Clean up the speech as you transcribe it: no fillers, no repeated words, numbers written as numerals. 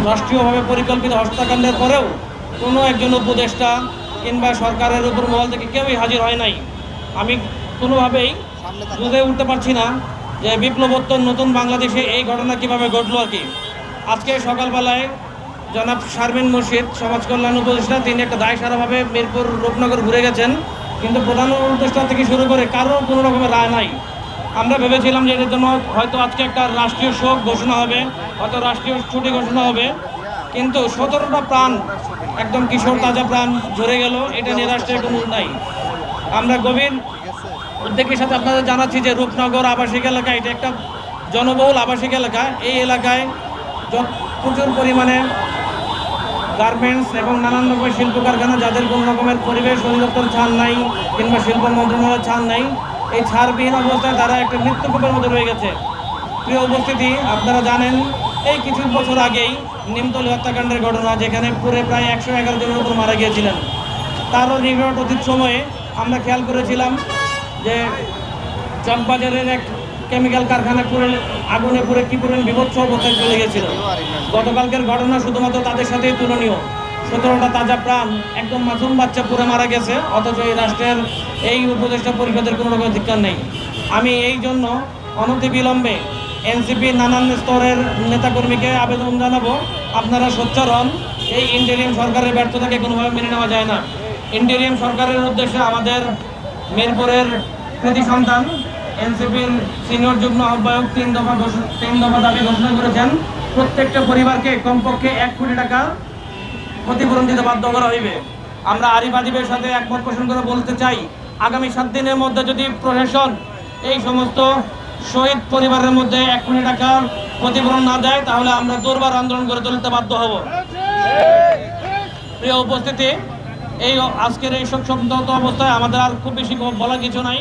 রাষ্ট্রীয়ভাবে পরিকল্পিত হত্যাকাণ্ডের পরেও কোনো একজন উপদেষ্টা কিংবা সরকারের উপর মহল থেকে কেউই হাজির হয় নাই। আমি কোনোভাবেই বুঝে উঠতে পারছি না যে বিপ্লবোত্তর নতুন বাংলাদেশে এই ঘটনা কিভাবে ঘটলো আর কি। আজকে সকালবেলায় জনাব শারমিন মুর্শিদ সমাজ কল্যাণ উপদেষ্টা তিনি একটা দায়সারাভাবে মিরপুর রূপনগর ঘুরে গেছেন, কিন্তু প্রধান উপদেষ্টা থেকে শুরু করে কারো কোনো রকমের রায় নাই। আমরা ভেবেছিলাম যে এটার জন্য হয়তো আজকে একটা রাষ্ট্রীয় শোক ঘোষণা হবে, হয়তো রাষ্ট্রীয় ছুটি ঘোষণা হবে, কিন্তু 17টা প্রাণ, একদম কিশোর তাজা প্রাণ ঝরে গেল, এটা নিয়ে রাষ্ট্রের কোনো নাই। আমরা গভীর উদ্বেগের সাথে আপনাদের জানাচ্ছি যে রূপনগর আবাসিক এলাকা এটা একটা জনবহুল আবাসিক এলাকা। এই এলাকায় প্রচুর পরিমাণে গার্মেন্টস এবং নানান রকমের শিল্প কারখানা, যাদের কোনো রকমের পরিবেশ অধিদপ্তর ছাড় নাই কিংবা শিল্প মন্ত্রণালয়ের ছাড় নাই, এই ছাড়বিহীন অবস্থায় তারা একটা মৃত্যুকূপের মধ্যে রয়ে গেছে। প্রিয় উপস্থিতি, আপনারা জানেন এই কিছু বছর আগেই নিমতলী হত্যাকাণ্ডের ঘটনা, যেখানে পুরে প্রায় 111 জনের উপর মারা গিয়েছিলেন। তারও নিকট অতীত সময়ে আমরা খেয়াল করেছিলাম যে চকবাজারের এক কেমিক্যাল কারখানা পুরে আগুনে পুরে কি পরিমাণ বিভৎস অবস্থায় চলে গেছিল। গতকালকের ঘটনা শুধুমাত্র তাদের সাথেই তুলনীয়। 17টা তাজা প্রাণ, একদম মাসুম বাচ্চা পুরে মারা গেছে, অথচ এই রাষ্ট্রের এই উপদেষ্টা পরিষদের কোনো রকম ধিক্কার নেই। আমি এই জন্য অনতিবিলম্বে এনসিপি নানান স্তরের নেতাকর্মীকে আবেদন জানাবো, আপনারা সোচ্চার হন। এই ইন্টেরিয়াম সরকারের ব্যর্থতাকে কোনোভাবে মেনে নেওয়া যায় না। ইন্টেরিয়াম সরকারের উদ্দেশ্যে আমাদের মিরপুরের কৃতি সন্তান এনসিপির সিনিয়র যুগ্ম আহ্বায়ক 3 দফা দাবি ঘোষণা করেছেন। প্রত্যেকটা পরিবারকে কমপক্ষে 1 কোটি টাকা ক্ষতিপূরণ দিতে বাধ্য করা হইবে। আমরা আরিফ আদিবের সাথে একমত পোষণ করে বলতে চাই, আগামী 7 দিনের মধ্যে যদি প্রশাসন এই সমস্ত শহীদ পরিবারের মধ্যে 1 কোটি টাকা ক্ষতিপূরণ না দেয়, তাহলে আমরা দুর্বার আন্দোলন করে তুলতে বাধ্য হব। প্রিয় উপস্থিতি, এই আজকের এই শোকসন্তপ্ত অবস্থায় আমাদের আর খুব বেশি বলার কিছু নাই।